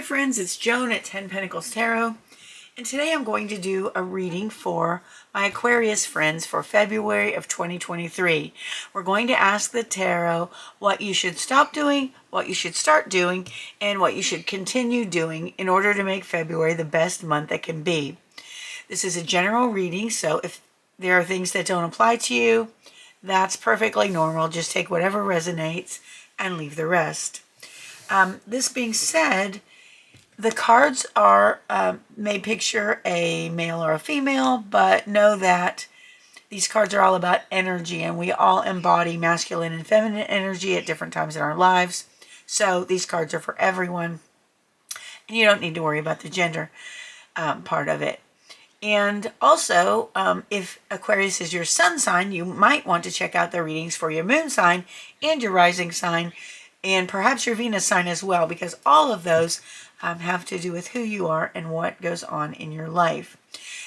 friends, it's Joan at 10 Pentacles Tarot, and today I'm going to do a reading for my Aquarius friends for February of 2023. We're going to ask the tarot what you should stop doing, what you should start doing, and what you should continue doing in order to make February the best month it can be. This is a general reading, so if there are things that don't apply to you, that's perfectly normal. Just take whatever resonates and leave the rest. This being said, the cards are may picture a male or a female, but know that these cards are all about energy, and we all embody masculine and feminine energy at different times in our lives. So these cards are for everyone, and you don't need to worry about the gender part of it. And also, if Aquarius is your sun sign, you might want to check out the readings for your moon sign and your rising sign, and perhaps your Venus sign as well, because all of those have to do with who you are and what goes on in your life.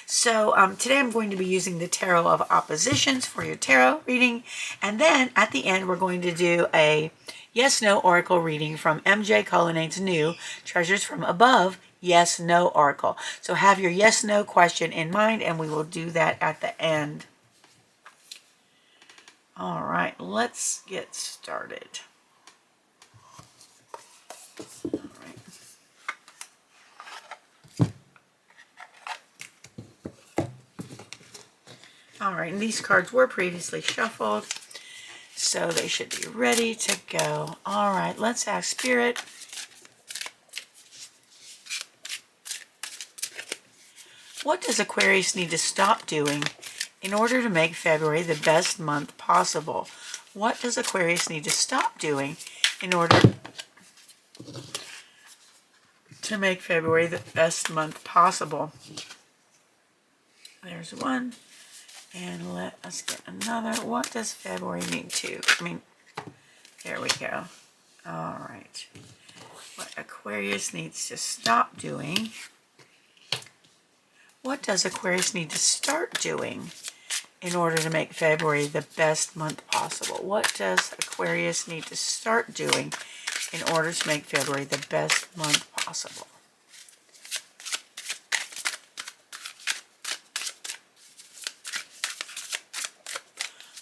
So today I'm going to be using the Tarot of Oppositions for your tarot reading, and then at the end we're going to do a yes-no oracle reading from MJ Cullinane's new Treasures from Above yes-no oracle. So have your yes-no question in mind, and we will do that at the end. All right, let's get started. All right, and these cards were previously shuffled, so they should be ready to go. All right, let's ask Spirit. What does Aquarius need to stop doing in order to make February the best month possible? What does Aquarius need to stop doing in order to make February the best month possible? There's one. And let us get another. What does February need to? There we go. All right. What Aquarius needs to stop doing. What does Aquarius need to start doing in order to make February the best month possible? What does Aquarius need to start doing in order to make February the best month possible?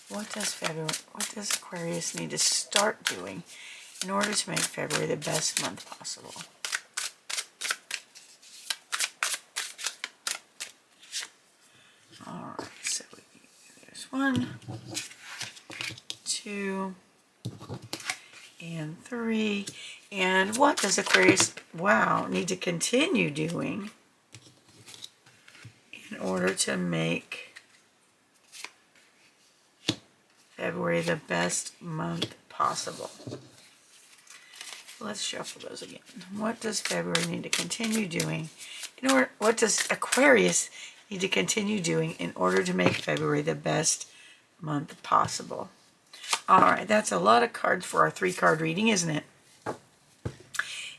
What does Aquarius need to start doing in order to make February the best month possible? All right, so there's 1, 2, and 3. And what does Aquarius, need to continue doing in order to make February the best month possible? Let's shuffle those again. What does February need to continue doing what does Aquarius need to continue doing in order to make February the best month possible? All right, that's a lot of cards for our 3-card reading, isn't it?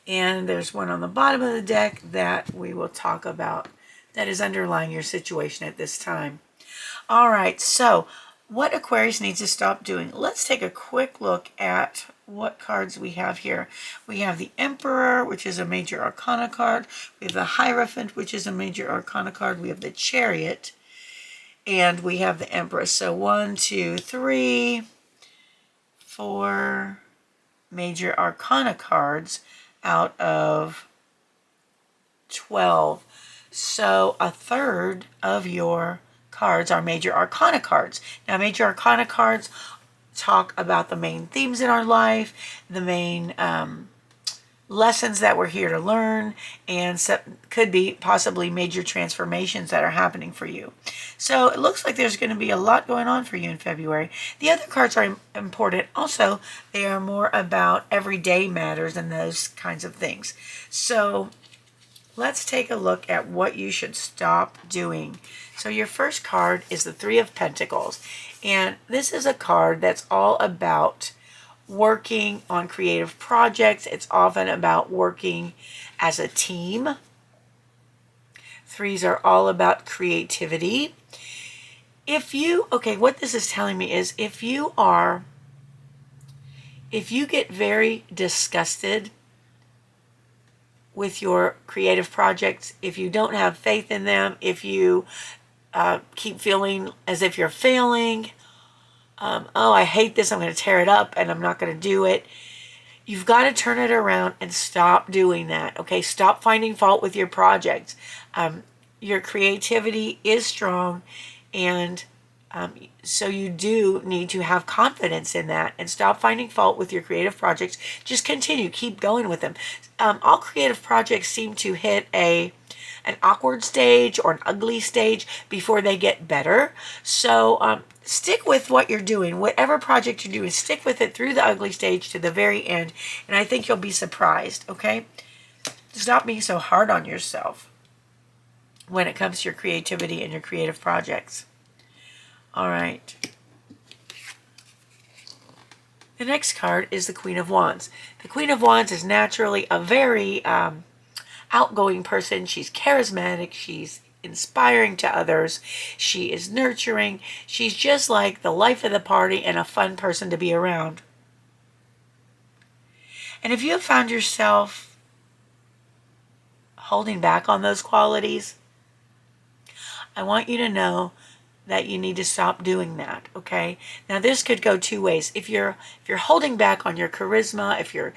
And there's one on the bottom of the deck that we will talk about that is underlying your situation at this time. All right, so what Aquarius needs to stop doing. Let's take a quick look at what cards we have here. We have the Emperor, which is a major arcana card. We have the Hierophant, which is a major arcana card. We have the Chariot, and we have the Empress. So 1, 2, 3, 4 major arcana cards out of 12. So a third of your cards are major arcana cards. Now, major arcana cards talk about the main themes in our life, the main lessons that we're here to learn, and could be possibly major transformations that are happening for you. So it looks like there's going to be a lot going on for you in February. The other cards are important. Also, they are more about everyday matters and those kinds of things. So let's take a look at what you should stop doing. So your first card is the 3 of Pentacles. And this is a card that's all about working on creative projects. It's often about working as a team. 3s are all about creativity. What this is telling me is if you get very disgusted with your creative projects, if you don't have faith in them, if you keep feeling as if you're failing, oh, I hate this, I'm going to tear it up and I'm not going to do it. You've got to turn it around and stop doing that, okay? Stop finding fault with your projects. Your creativity is strong, and so you do need to have confidence in that and stop finding fault with your creative projects. Just continue, keep going with them. All creative projects seem to hit an awkward stage or an ugly stage before they get better. So stick with what you're doing. Whatever project you're doing, stick with it through the ugly stage to the very end, and I think you'll be surprised, okay? Stop being so hard on yourself when it comes to your creativity and your creative projects. All right. The next card is the Queen of Wands. The Queen of Wands is naturally a very outgoing person. She's charismatic. She's inspiring to others. She is nurturing. She's just like the life of the party and a fun person to be around. And if you have found yourself holding back on those qualities, I want you to know that you need to stop doing that, okay? Now this could go two ways. If you're holding back on your charisma, if you're,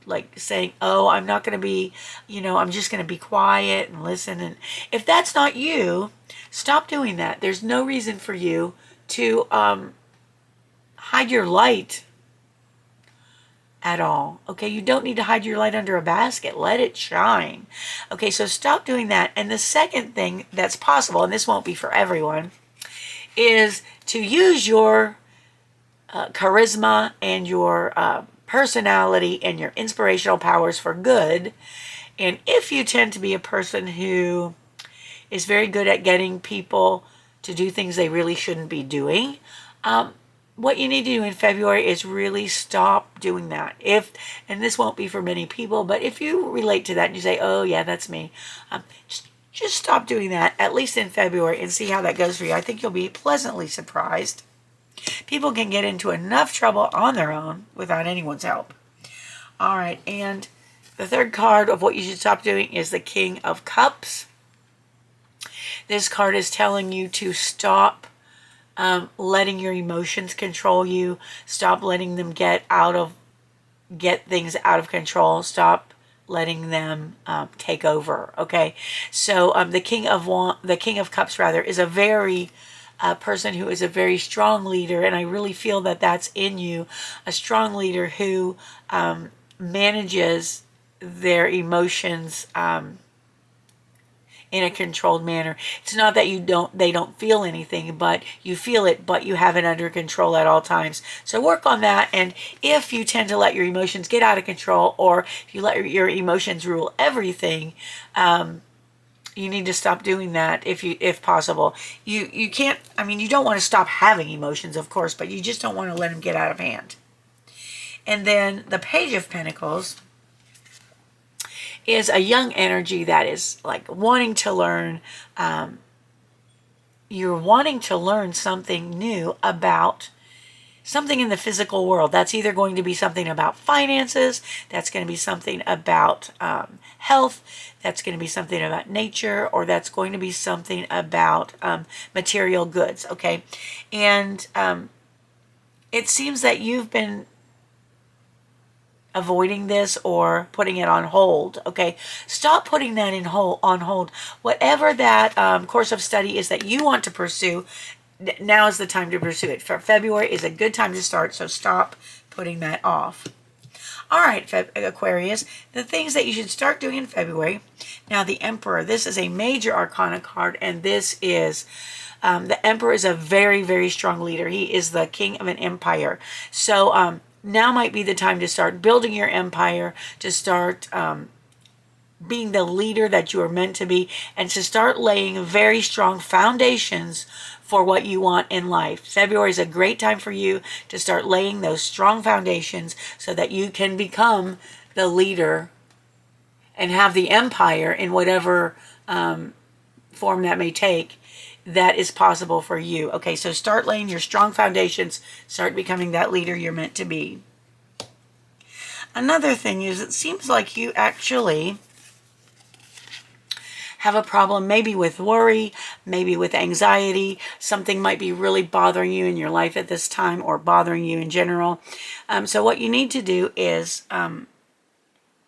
like saying, oh, I'm not going to be, I'm just going to be quiet and listen. And if that's not you, stop doing that. There's no reason for you to hide your light at all, okay? You don't need to hide your light under a basket. Let it shine. Okay, so stop doing that. And the second thing that's possible, and this won't be for everyone, is to use your charisma and your personality and your inspirational powers for good. And if you tend to be a person who is very good at getting people to do things they really shouldn't be doing, what you need to do in February is really stop doing that. And this won't be for many people, but if you relate to that and you say, oh yeah, that's me, just stop doing that, at least in February, and see how that goes for you. I think you'll be pleasantly surprised. People can get into enough trouble on their own without anyone's help. All right, and the third card of what you should stop doing is the King of Cups. This card is telling you to stop letting your emotions control you. Stop letting them get things out of control. Stop letting them take over. Okay, so the King of Cups rather is a very person who is a very strong leader, and I really feel that that's in you, a strong leader who manages their emotions in a controlled manner. It's not that they don't feel anything, but you feel it, but you have it under control at all times. So work on that. And if you tend to let your emotions get out of control, or if you let your emotions rule everything, you need to stop doing that if possible. You can't, you don't want to stop having emotions, of course, but you just don't want to let them get out of hand. And then the Page of Pentacles is a young energy that is like wanting to learn. You're wanting to learn something new about something in the physical world. That's either going to be something about finances, that's going to be something about health, that's going to be something about nature, or that's going to be something about material goods, okay? And it seems that you've been avoiding this or putting it on hold, okay? Stop putting that on hold. Whatever that course of study is that you want to pursue, now is the time to pursue it. For February is a good time to start, so stop putting that off. All right, Aquarius, the things that you should start doing in February. Now, the Emperor, this is a major arcana card, and this is the Emperor is a very, very strong leader. He is the king of an empire. So now might be the time to start building your empire, to start being the leader that you are meant to be, and to start laying very strong foundations for what you want in life. February is a great time for you to start laying those strong foundations so that you can become the leader and have the empire in whatever form that may take that is possible for you. Okay, so start laying your strong foundations, start becoming that leader you're meant to be. Another thing is, it seems like you actually have a problem, maybe with worry, maybe with anxiety. Something might be really bothering you in your life at this time, or bothering you in general. So what you need to do is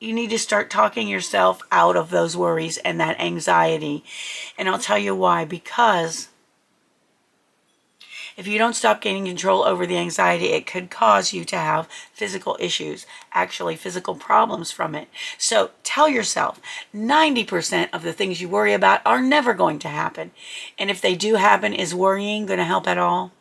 you need to start talking yourself out of those worries and that anxiety. And I'll tell you why. Because if you don't stop gaining control over the anxiety, it could cause you to have physical issues, actually physical problems from it. So tell yourself 90% of the things you worry about are never going to happen. And if they do happen, is worrying going to help at all?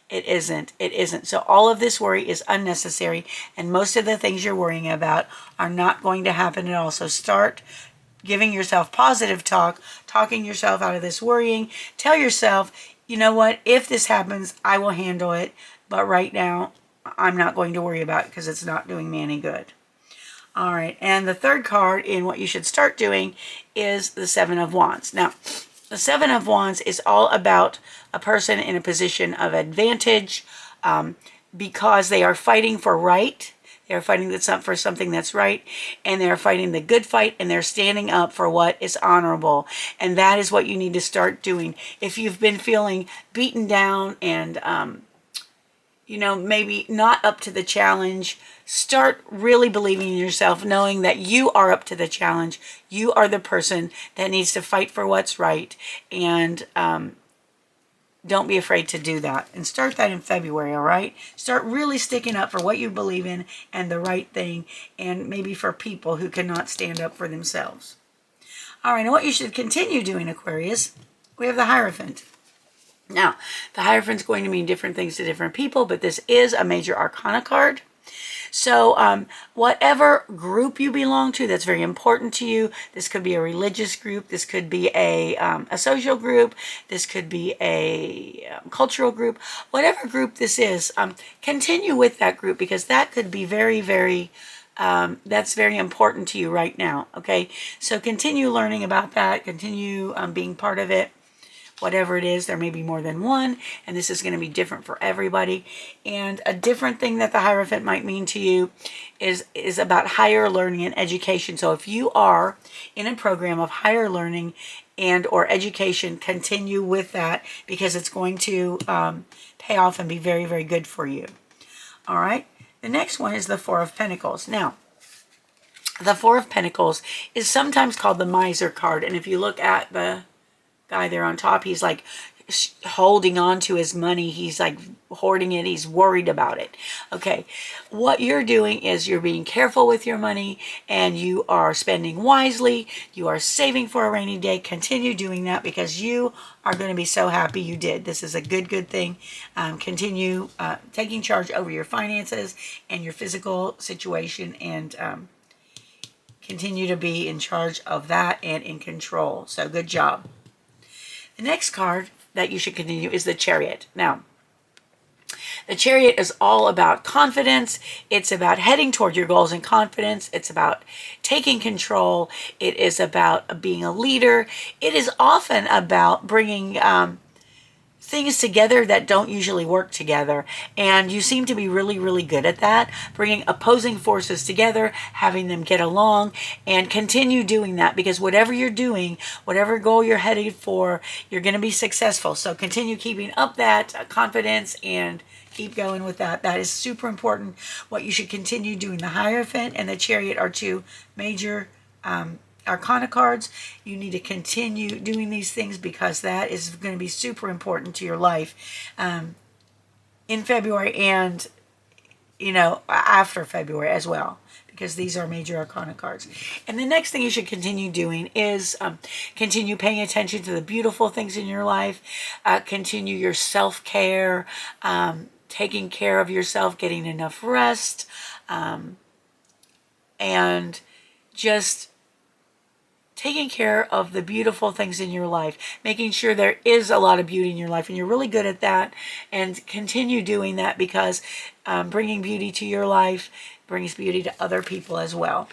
It isn't. It isn't. So all of this worry is unnecessary, and most of the things you're worrying about are not going to happen at all. So start giving yourself positive talk, talking yourself out of this worrying. Tell yourself, you know what, if this happens, I will handle it, but right now, I'm not going to worry about it because it's not doing me any good. All right, and the third card in what you should start doing is the Seven of Wands. Now, the Seven of Wands is all about a person in a position of advantage because they are fighting for right. They're fighting for something that's right, and they're fighting the good fight, and they're standing up for what is honorable. And that is what you need to start doing. If you've been feeling beaten down and, you know, maybe not up to the challenge, start really believing in yourself, knowing that you are up to the challenge. You are the person that needs to fight for what's right, and don't be afraid to do that. And start that in February, all right? Start really sticking up for what you believe in and the right thing, and maybe for people who cannot stand up for themselves. All right, and what you should continue doing, Aquarius, we have the Hierophant. Now, the Hierophant's going to mean different things to different people, but this is a major arcana card. So whatever group you belong to that's very important to you, this could be a religious group, this could be a social group, this could be a cultural group, whatever group this is, continue with that group, because that could be very, very, that's very important to you right now, okay? So continue learning about that, continue being part of it. Whatever it is, there may be more than one, and this is going to be different for everybody. And a different thing that the Hierophant might mean to you is about higher learning and education. So if you are in a program of higher learning and or education, continue with that, because it's going to pay off and be very, very good for you. All right. The next one is the Four of Pentacles. Now, the Four of Pentacles is sometimes called the Miser card, and if you look at the guy there on top, he's like holding on to his money, he's like hoarding it, he's worried about it. Okay, what you're doing is you're being careful with your money, and you are spending wisely, you are saving for a rainy day. Continue doing that, because you are going to be so happy you did. This is a good thing. Continue taking charge over your finances and your physical situation, and continue to be in charge of that and in control. So good job. The next card that you should continue is the Chariot. Now, the Chariot is all about confidence. It's about heading toward your goals in confidence. It's about taking control. It is about being a leader. It is often about bringing things together that don't usually work together, and you seem to be really, really good at that, bringing opposing forces together, having them get along, and continue doing that, because whatever you're doing, whatever goal you're headed for, you're going to be successful. So continue keeping up that confidence and keep going with that. That is super important. What you should continue doing. The Hierophant and the Chariot are two major Arcana cards. You need to continue doing these things, because that is going to be super important to your life in February, and you know, after February as well, because these are major Arcana cards. And the next thing you should continue doing is continue paying attention to the beautiful things in your life. Continue your self-care, taking care of yourself, getting enough rest, and just taking care of the beautiful things in your life, making sure there is a lot of beauty in your life, and you're really good at that, and continue doing that, because bringing beauty to your life brings beauty to other people as well.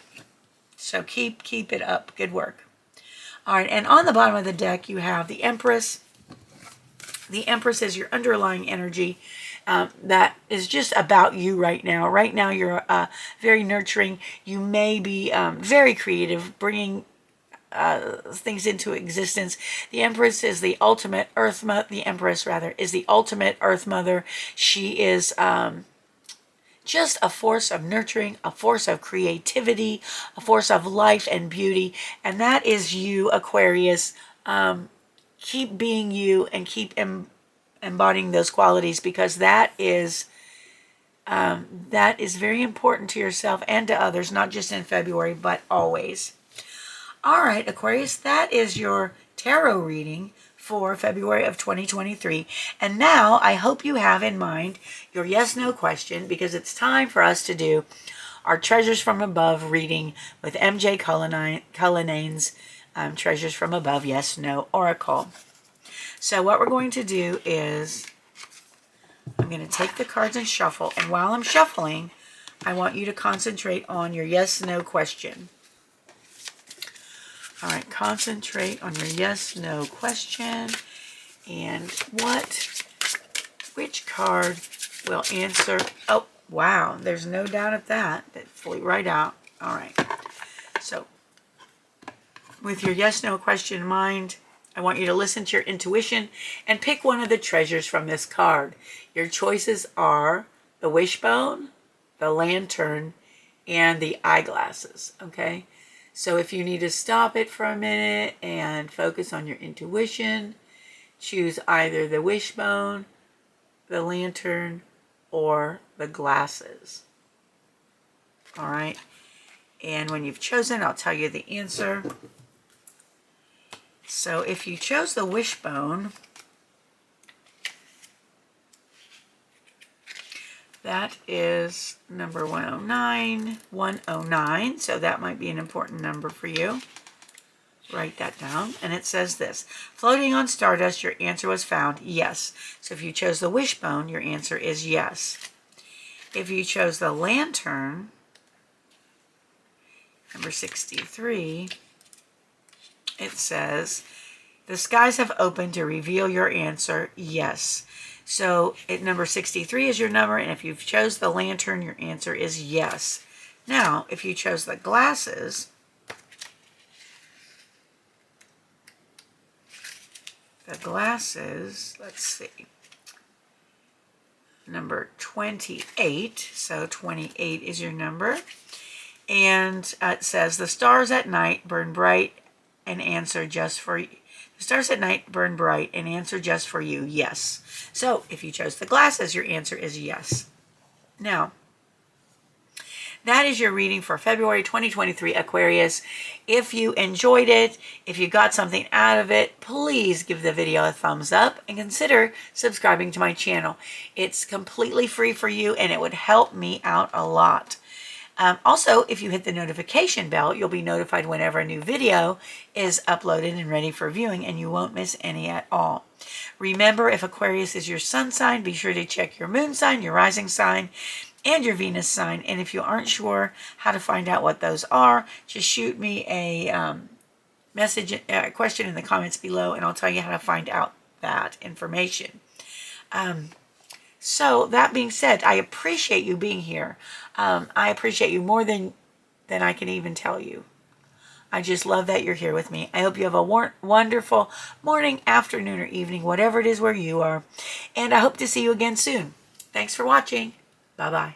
So keep it up. Good work. All right, and on the bottom of the deck, you have the Empress. The Empress is your underlying energy. That is just about you right now. Right now, you're very nurturing. You may be very creative, bringing things into existence. The Empress is the ultimate Earth Mother. The Empress, rather, is the ultimate Earth Mother. She is just a force of nurturing, a force of creativity, a force of life and beauty. And that is you, Aquarius. Keep being you and keep embodying those qualities, because that is very important to yourself and to others, not just in February, but always. All right, Aquarius, that is your tarot reading for February of 2023. And now I hope you have in mind your yes/no question, because it's time for us to do our Treasures from Above reading with MJ Cullinane's Treasures from Above yes/no oracle. So what we're going to do is I'm going to take the cards and shuffle. And while I'm shuffling, I want you to concentrate on your yes/no question. All right, concentrate on your yes/no question. And which card will answer? Oh, wow, there's no doubt of that. That flew right out. All right. So with your yes/no question in mind, I want you to listen to your intuition and pick one of the treasures from this card. Your choices are the wishbone, the lantern, and the eyeglasses, okay? So if you need to stop it for a minute and focus on your intuition, choose either the wishbone, the lantern, or the glasses. All right? And when you've chosen, I'll tell you the answer. So if you chose the wishbone, that is number 109. So that might be an important number for you. Write that down. And it says this: floating on stardust, your answer was found. Yes. So if you chose the wishbone, your answer is yes. If you chose the lantern, number 63, it says, the skies have opened to reveal your answer. Yes. So number 63 is your number, and if you've chose the lantern, your answer is yes. Now, if you chose the glasses, let's see, number 28, so 28 is your number, and it says, the stars at night burn bright and answer just for you. The stars at night burn bright and answer just for you. Yes. So if you chose the glasses, your answer is yes. Now, that is your reading for February 2023, Aquarius. If you enjoyed it, if you got something out of it, please give the video a thumbs up and consider subscribing to my channel. It's completely free for you, and it would help me out a lot. Also, if you hit the notification bell, you'll be notified whenever a new video is uploaded and ready for viewing, and you won't miss any at all. Remember, if Aquarius is your sun sign, be sure to check your moon sign, your rising sign, and your Venus sign. And if you aren't sure how to find out what those are, just shoot me a question in the comments below, and I'll tell you how to find out that information. So that being said, I appreciate you being here. I appreciate you more than I can even tell you. I just love that you're here with me. I hope you have a wonderful morning, afternoon, or evening, whatever it is where you are. And I hope to see you again soon. Thanks for watching. Bye-bye.